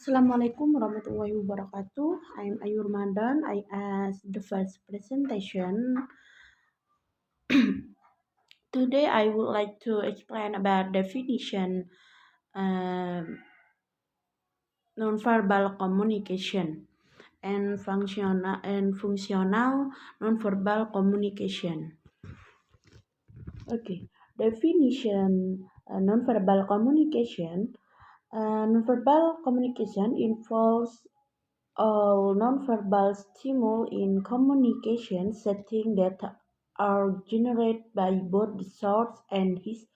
Assalamualaikum warahmatullahi wabarakatuh. I'm Ayu Ramadan. I asked the first presentation. Today I would like to explain about definition nonverbal communication and functional nonverbal communication. Okay, definition nonverbal communication. Nonverbal communication involves all nonverbal stimuli in communication setting that are generated by both the source and his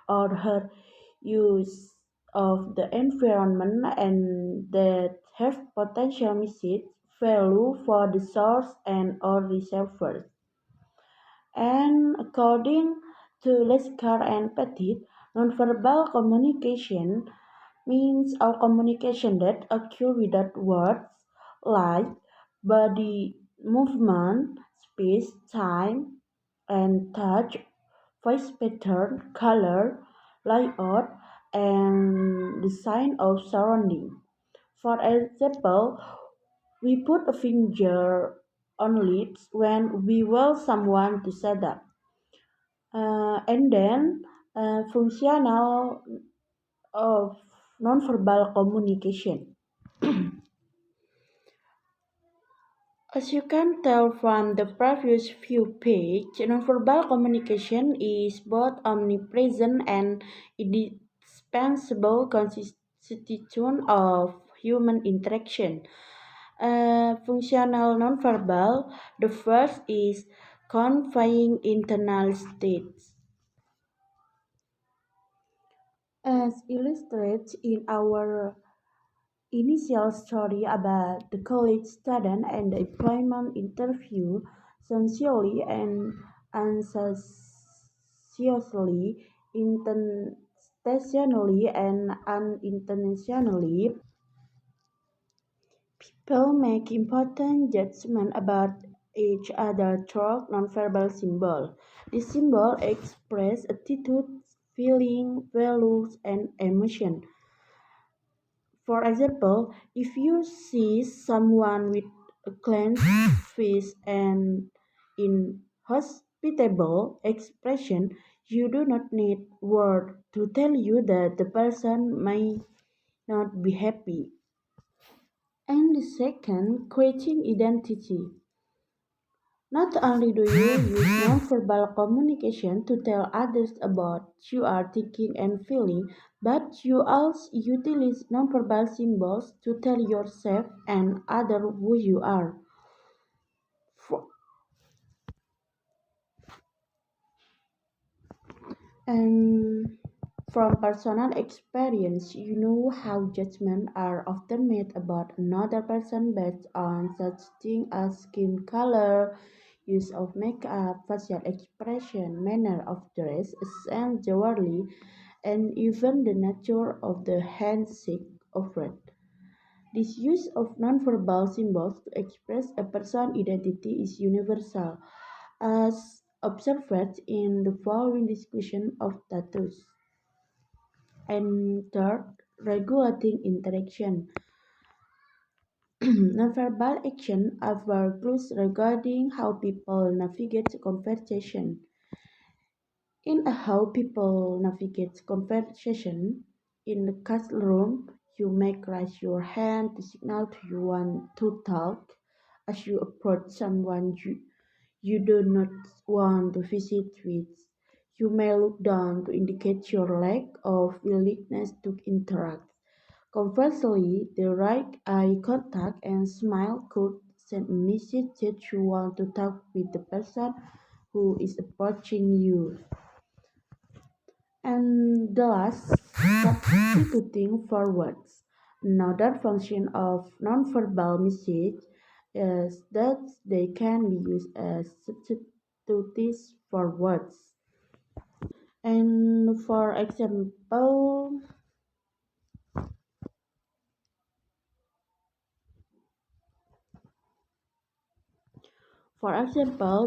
or her use of the environment and that have potential message value for the source and or receiver. And according to Lesker and Petit, nonverbal communication means all communication that occur without words, like body movement, space, time, and touch, voice pattern, color, layout, and design of surrounding. For example, we put a finger on lips when we want someone to shut up. And then functional of nonverbal communication. As you can tell from the previous few page, nonverbal communication is both omnipresent and indispensable constituent of human interaction. Functional nonverbal, the first is conveying internal states. As illustrated in our initial story about the college student and the employment interview, sincerely and unconsciously, intentionally and unintentionally, people make important judgments about each other through nonverbal symbols. These symbols express attitudes, feelings, values, and emotions. For example, if you see someone with a clenched fist and inhospitable expression, you do not need words to tell you that the person may not be happy. And the second, creating identity. Not only do you use nonverbal communication to tell others about you are thinking and feeling, but you also utilize nonverbal symbols to tell yourself and others who you are. For- And from personal experience, you know how judgments are often made about another person based on such things as skin color, use of makeup, facial expression, manner of dress, and jewelry, and even the nature of the handshake offered. This use of nonverbal symbols to express a person's identity is universal, as observed in the following description of tattoos. And third, regulating interaction. Nonverbal action offer clues regarding how people navigate conversation. In a how people navigate conversation in the classroom, you may raise your hand to signal to you want to talk. As you approach someone you do not want to visit with, you may look down to indicate your lack of willingness to interact. Conversely, the right eye contact and smile could send a message that you want to talk with the person who is approaching you. And the last, substituting for words. Another function of nonverbal message is that they can be used as substitutes for words. And for example,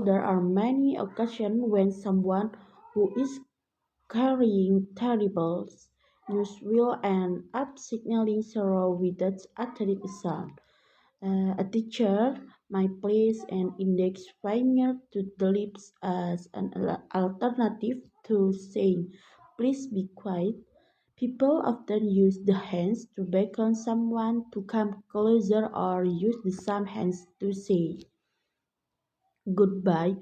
there are many occasions when someone who is carrying terrible use will and up signaling sorrow without authentic sound. A teacher might place an index finger to the lips as an alternative to saying, please be quiet. People often use the hands to beckon someone to come closer or use the same hands to say goodbye.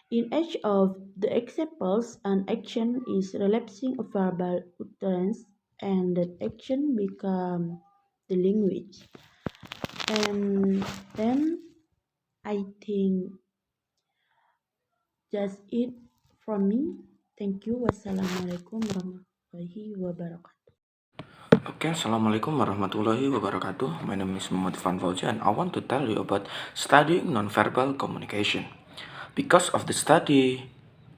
In each of the examples, an action is relapsing a verbal utterance and that action becomes the language. And then I think that's it from me. Thank you. Wassalamualaikum warahmatullahi wabarakatuh. Okay, Assalamualaikum warahmatullahi wabarakatuh. My name is Muhammad Van Fauzi and I want to tell you about studying nonverbal communication. Because of the study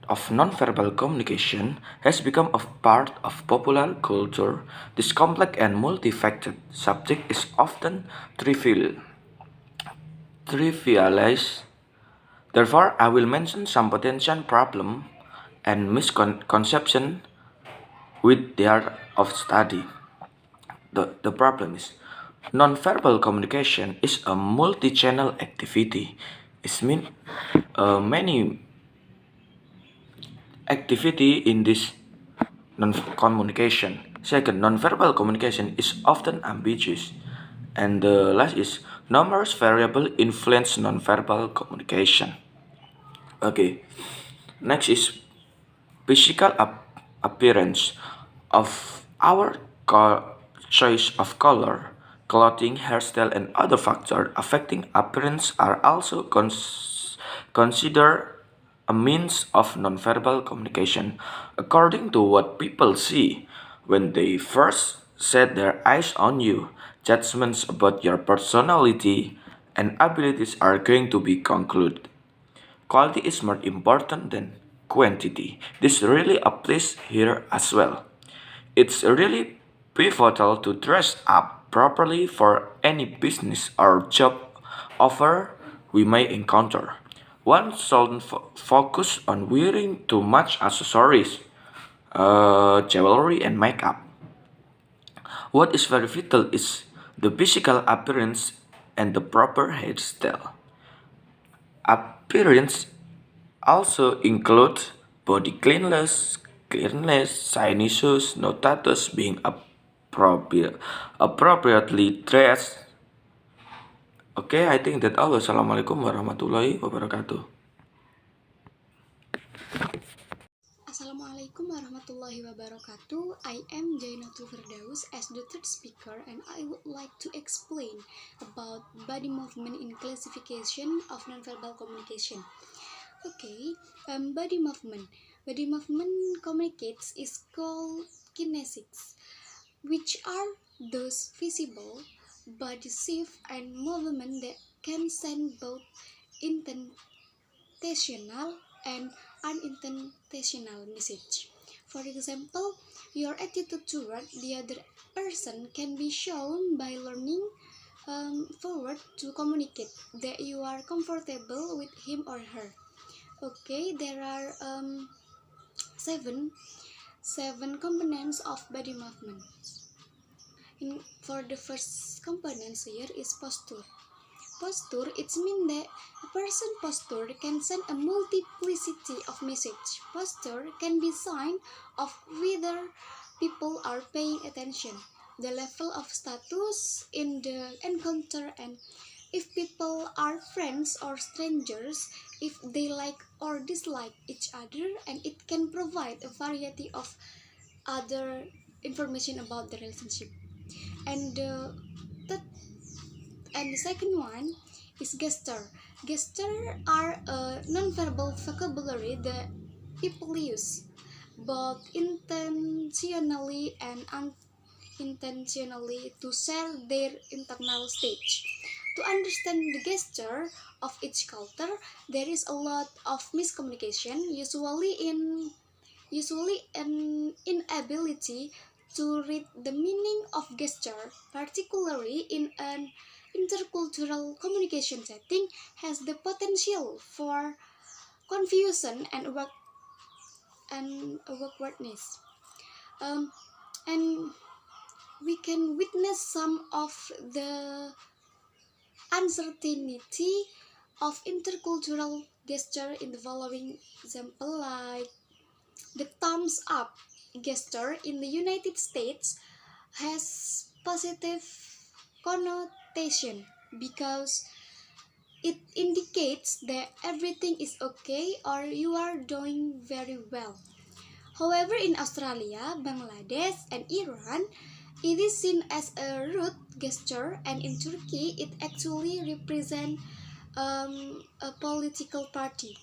of nonverbal communication has become a part of popular culture, this complex and multifaceted subject is often trivialized. Therefore, I will mention some potential problem and misconception with the art of study. The problem is non-verbal communication is a multi-channel activity. It means many activity in this non-communication. Second, non-verbal communication is often ambiguous. And the last is numerous variable influence non-verbal communication. Okay, next is physical appearance of our choice of color, clothing, hairstyle, and other factors affecting appearance are also considered a means of nonverbal communication. According to what people see when they first set their eyes on you, judgments about your personality and abilities are going to be concluded. Quality is more important than quantity. This really applies here as well. It's really pivotal to dress up properly for any business or job offer we may encounter. One shouldn't focus on wearing too much accessories, jewelry, and makeup. What is very vital is the physical appearance and the proper hairstyle. Appearance also include body cleanliness, shiny shoes, no tattoos, being appropriately dressed. Okay, I think that all. Wassalamualaikum warahmatullahi wabarakatuh. Assalamualaikum warahmatullahi wabarakatuh. I am Jainatul Firdaus as the third speaker, and I would like to explain about body movement in classification of nonverbal communication. Okay, body movement. Body movement communicates is called kinesics, which are those visible body shift and movement that can send both intent intentional and unintentional message. For example, your attitude toward the other person can be shown by learning forward to communicate that you are comfortable with him or her. Okay, there are seven components of body movement. For the first components here is posture. Posture, it means that a person posture can send a multiplicity of message. Posture can be sign of whether people are paying attention, the level of status in the encounter, and if people are friends or strangers, if they like or dislike each other, and it can provide a variety of other information about the relationship. And the and the second one is gesture. Gesture are a non-verbal vocabulary that people use, both intentionally and unintentionally, to share their internal stage. To understand the gesture of each culture, there is a lot of miscommunication, usually an inability to read the meaning of gesture, particularly in an intercultural communication setting, has the potential for confusion and awkwardness. Um, And we can witness some of the uncertainty of intercultural gesture in the following example, like the thumbs up gesture in the United States has positive connotation because it indicates that everything is okay or you are doing very well. However, in Australia, Bangladesh, and Iran, it is seen as a rude gesture, and in Turkey, it actually represents a political party.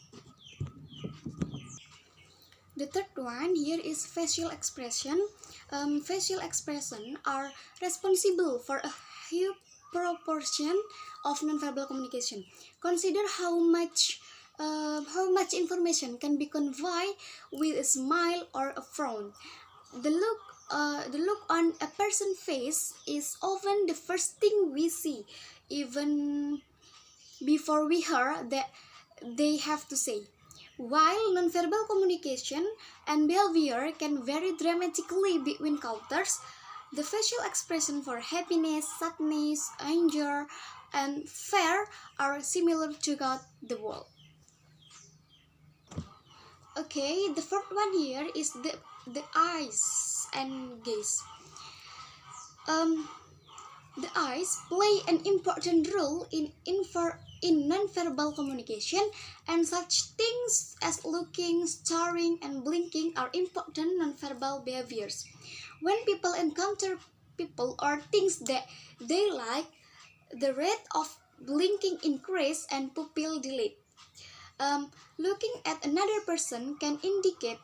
The third one here is facial expression. Facial expression are responsible for a huge proportion of nonverbal communication. Consider how much information can be conveyed with a smile or a frown. The look on a person's face is often the first thing we see, even before we hear that they have to say. While nonverbal communication and behavior can vary dramatically between cultures, the facial expression for happiness, sadness, anger, and fear are similar throughout the world. Okay, the fourth one here is the eyes and gaze. Um, The eyes play an important role in nonverbal communication, and such things as looking, staring, and blinking are important nonverbal behaviors. When people encounter people or things that they like, the rate of blinking increase and pupil dilate. Looking at another person can indicate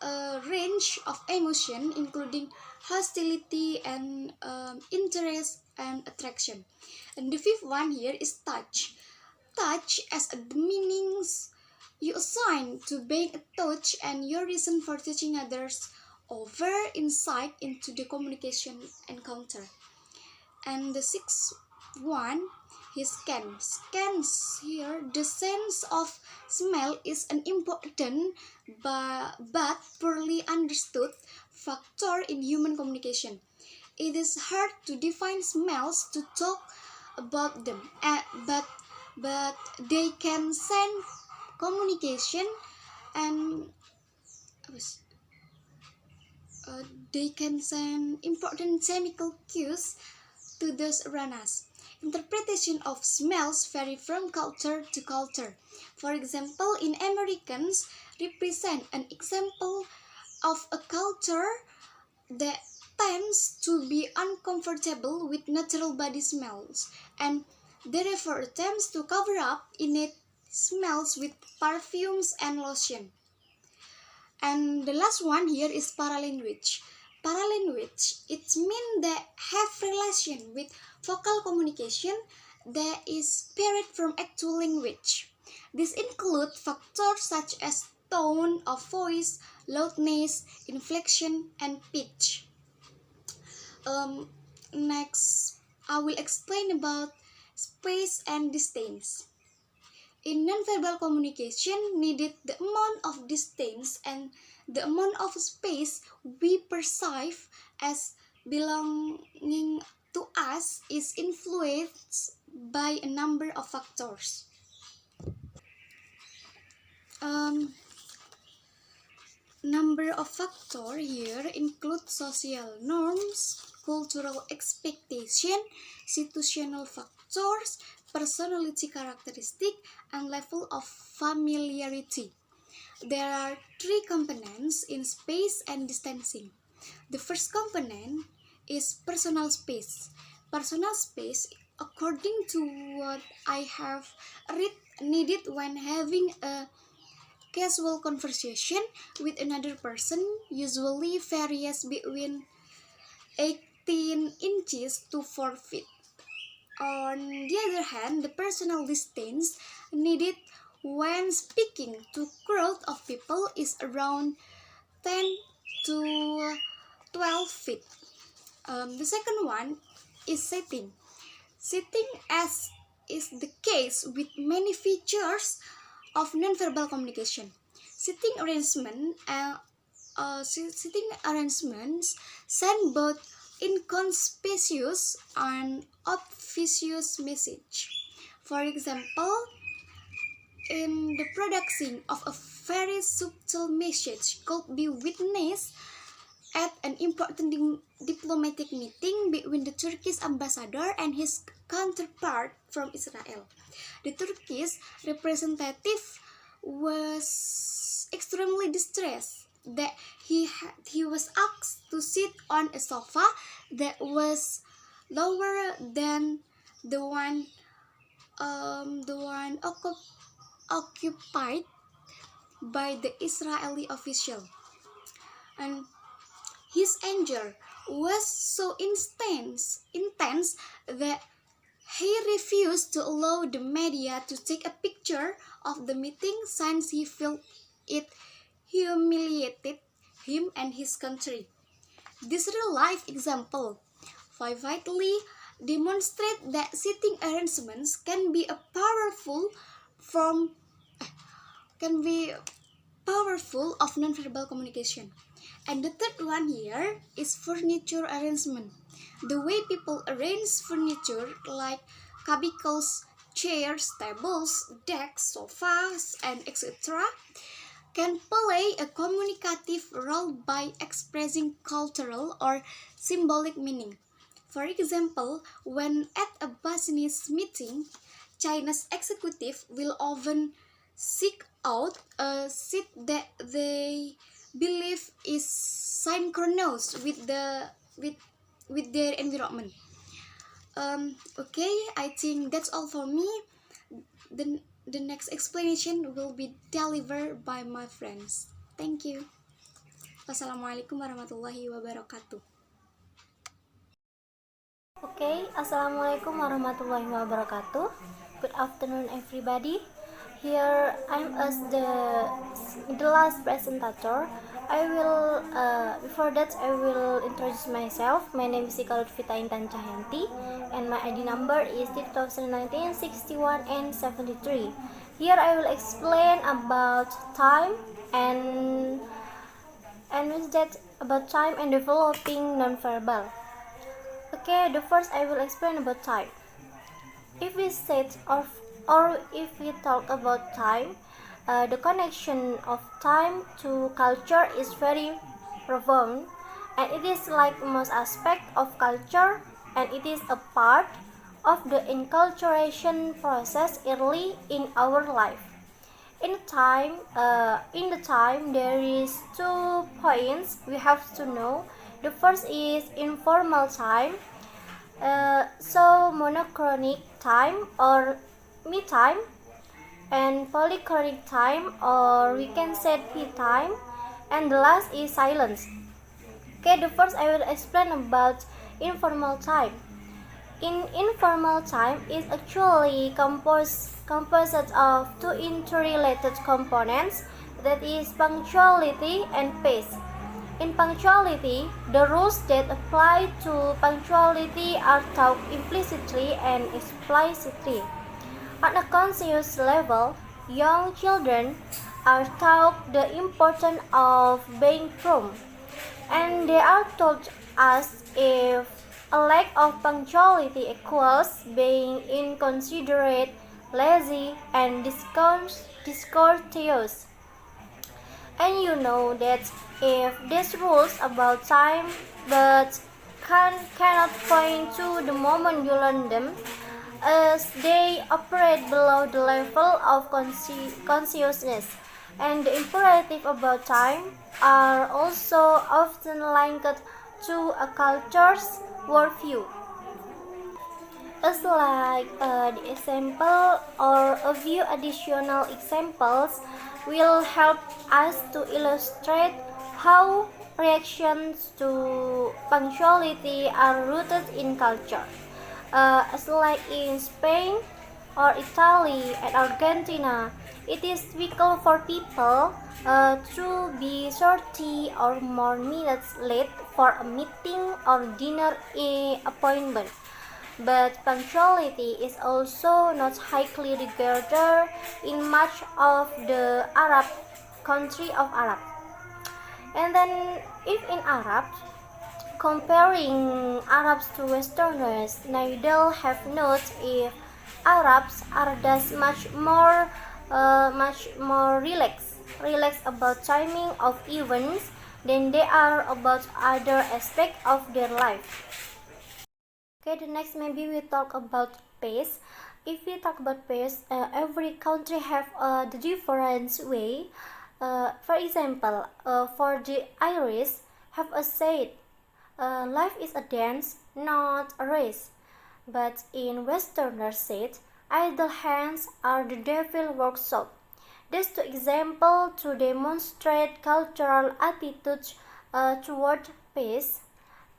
a range of emotion, including hostility and interest and attraction. And the fifth one here is touch. Touch as the meanings you assign to being a touch and your reason for touching others over insight into the communication encounter. And the sixth one is scan. Scans here, the sense of smell is an important but poorly understood factor in human communication. It is hard to define smells to talk about them, but they can send communication and uh, they can send important chemical cues to those around us. Interpretation of smells vary from culture to culture. For example, in Americans represent an example of a culture that tends to be uncomfortable with natural body smells and therefore attempts to cover up innate smells with perfumes and lotion. And the last one here is paralanguage. Paralanguage, it means that have relation with vocal communication that is spared from actual language. This includes factors such as tone of voice, loudness, inflection, and pitch. Next, I will explain about space and distance. In nonverbal communication, needed the amount of distance and the amount of space we perceive as belonging to us is influenced by a number of factors. Um, Number of factors here include social norms, cultural expectation, situational factors, personality characteristic, and level of familiarity. There are three components in space and distancing. The first component is personal space. Personal space, according to what I have read, needed when having a casual conversation with another person usually varies between 18 inches to 4 feet. On the other hand, the personal distance needed when speaking to a crowd of people is around 10 to 12 feet. The second one is setting. Setting, as is the case with many features of nonverbal communication. Sitting arrangement seating arrangements send both inconspicuous and obvious message. For example, in the production of a very subtle message could be witnessed at an important diplomatic meeting between the Turkish ambassador and his counterpart from Israel. The Turkish representative was extremely distressed that he was asked to sit on a sofa that was lower than the one occupied by the Israeli official, and his anger was so intense that he refused to allow the media to take a picture of the meeting since he felt it humiliated him and his country. This real-life example vividly demonstrates that seating arrangements can be a can be powerful of nonverbal communication. And the third one here is furniture arrangement. The way people arrange furniture like cubicles, chairs, tables, decks, sofas, and etc. can play a communicative role by expressing cultural or symbolic meaning. For example, when at a business meeting, China's executive will often seek out a seat that they believe is synchronous with their environment. Okay, I think that's all for me. The next explanation will be delivered by my friends. Thank you. Wassalamualaikum warahmatullahi wabarakatuh. Okay, Assalamualaikum warahmatullahi wabarakatuh. Good afternoon, everybody. Here I'm as the last presenter. Before that I will introduce myself. My name is Ika Lutfita Intan Cahyanti, and my ID number is 2019 61 and 73. Here I will explain about time and with that about time and developing nonverbal. Okay, the first I will explain about time. If we if we talk about time, the connection of time to culture is very profound, and it is like most aspect of culture, and it is a part of the enculturation process early in our life. In the time, there is 2 points we have to know. The first is informal time, so monochronic time or me time, and polychronic time, or we can say P time, and the last is silence. Okay, the first I will explain about informal time. In informal time is actually composed of 2 interrelated components, that is punctuality and pace. In punctuality, the rules that apply to punctuality are taught implicitly and explicitly. On a conscious level, young children are taught the importance of being prompt, and they are told as if a lack of punctuality equals being inconsiderate, lazy, and discourteous. And you know that if these rules about time but cannot point to the moment you learn them, as they operate below the level of consciousness, and the imperative about time are also often linked to a culture's worldview. As like the example or a few additional examples will help us to illustrate how reactions to punctuality are rooted in culture. As like in Spain or Italy and Argentina, it is typical for people to be 30 or more minutes late for a meeting or dinner appointment. But punctuality is also not highly regarded in much of the Arab country of Arab. And then, if in Arab, comparing Arabs to Westerners, neither have notes if Arabs are thus much more relaxed about timing of events than they are about other aspects of their life. Okay, the next maybe we talk about pace. If we talk about pace, every country have the different way. For example, for the Irish have a saying, life is a dance, not a race. But in Westerners said, idle hands are the devil workshop. These two examples to demonstrate cultural attitudes toward pace.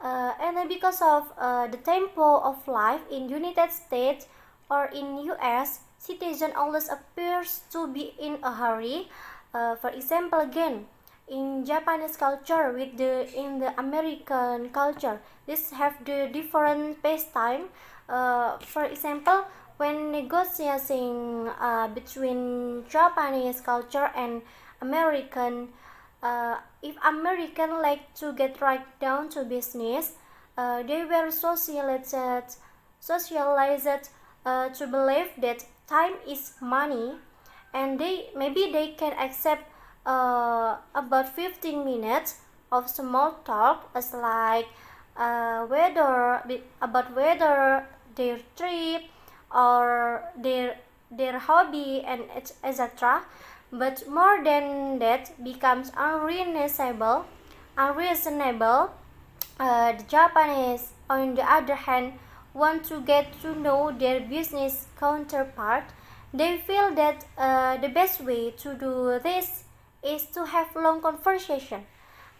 And then because of the tempo of life in United States or in US, citizen always appears to be in a hurry. For example, again, in Japanese culture with in the American culture, this have the different pace time. For example, when negotiating between Japanese culture and American, if American like to get right down to business, they were socialized to believe that time is money, and they can accept about 15 minutes of small talk as like whether their trip or their hobby and etc. But more than that becomes unreasonable. The Japanese, on the other hand, want to get to know their business counterpart. They feel that the best way to do this is to have long conversation.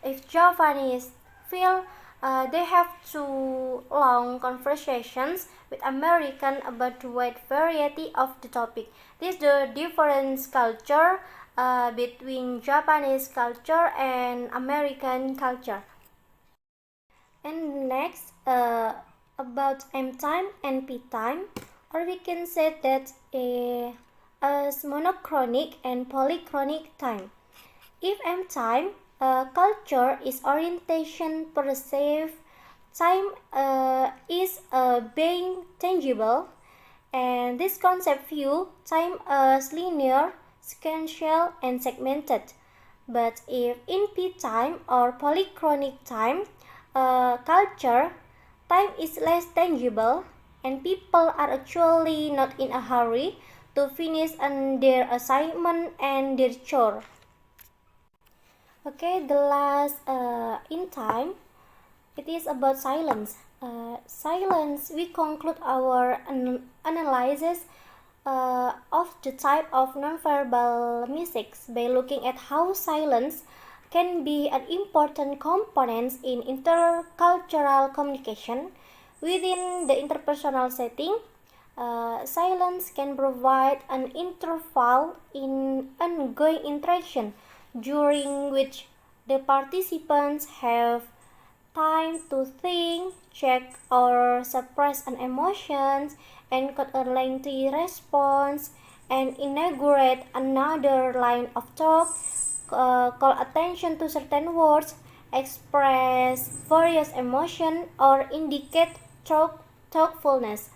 If Japanese feel they have too long conversations with American about the wide variety of the topic. This is the different culture between Japanese culture and American culture. And next, about M time and P time, or we can say that as monochronic and polychronic time. If M time, culture is orientation perceived, time is being tangible, and this concept view time as linear, sequential, and segmented. But if in P time or polychronic time, culture, time is less tangible, and people are actually not in a hurry to finish on their assignment and their chore. Okay, the last in time, it is about silence. Silence, we conclude our analysis of the type of nonverbal messages by looking at how silence can be an important component in intercultural communication. Within the interpersonal setting, silence can provide an interval in ongoing interaction during which the participants have time to think, check or suppress an emotion, encode a lengthy response, and inaugurate another line of talk, call attention to certain words, express various emotions, or indicate thoughtfulness.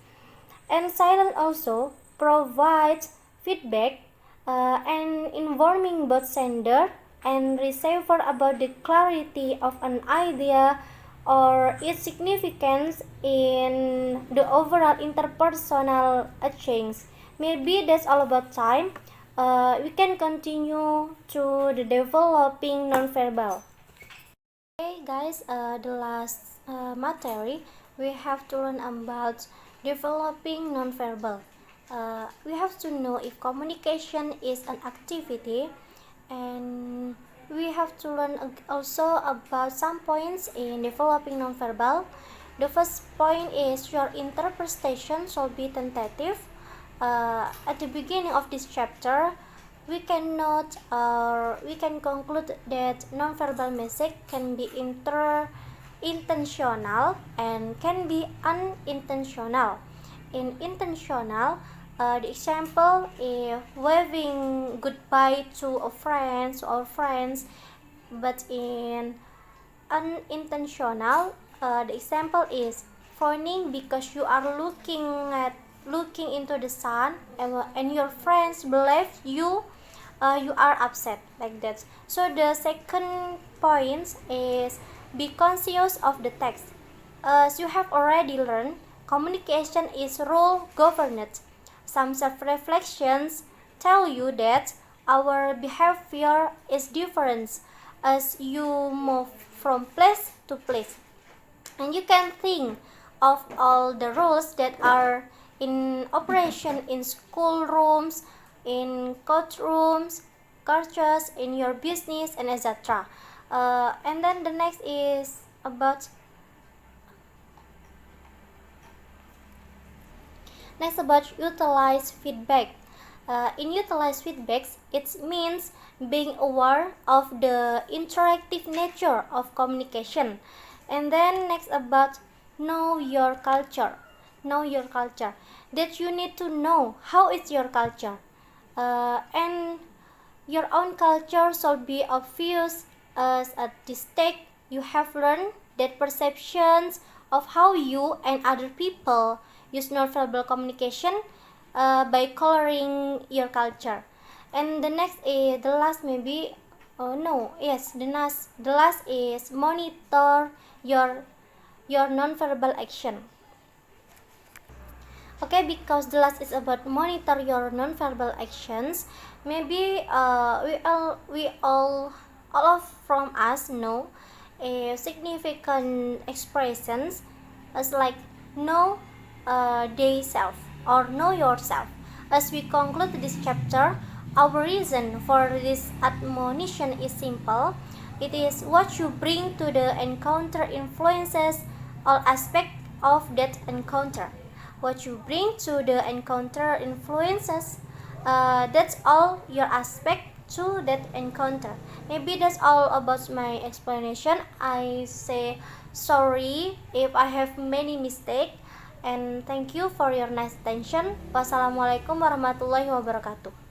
And silence also provides feedback and informing both sender and receiver about the clarity of an idea or its significance in the overall interpersonal exchange. Maybe that's all about time. We can continue to the developing nonverbal. Okay, guys, the last material we have to learn about developing nonverbal. We have to know if communication is an activity, and we have to learn also about some points in developing nonverbal. The first point is your interpretation should be tentative. At the beginning of this chapter, we can note or we can conclude that nonverbal message can be intentional and can be unintentional. In intentional, the example is waving goodbye to a friend or friends but in unintentional. The example is frowning because you are looking into the sun, and your friends believe you are upset like that. So the second point is be conscious of the text. As you have already learned, communication is rule governed. Some self-reflections tell you that our behavior is different as you move from place to place. And you can think of all the rules that are in operation in schoolrooms, in courtrooms, churches, in your business, and etc. And then the next is about utilize feedback. In utilize feedbacks, it means being aware of the interactive nature of communication. And then next about know your culture. Know your culture. That you need to know how is your culture. And your own culture should be obvious as at this stage you have learned that perceptions of how you and other people use nonverbal communication by coloring your culture. And the next is the last maybe no yes the last is monitor your nonverbal action. Okay, because the last is about monitor your nonverbal actions. Maybe all of from us know significant expressions as like know they self or know yourself. As we conclude this chapter, our reason for this admonition is simple. It is what you bring to the encounter influences all aspects of that encounter. What you bring to the encounter influences that's all your aspect to that encounter. Maybe that's all about my explanation. I say sorry if I have many mistakes, and thank you for your nice attention. Wassalamualaikum warahmatullahi wabarakatuh.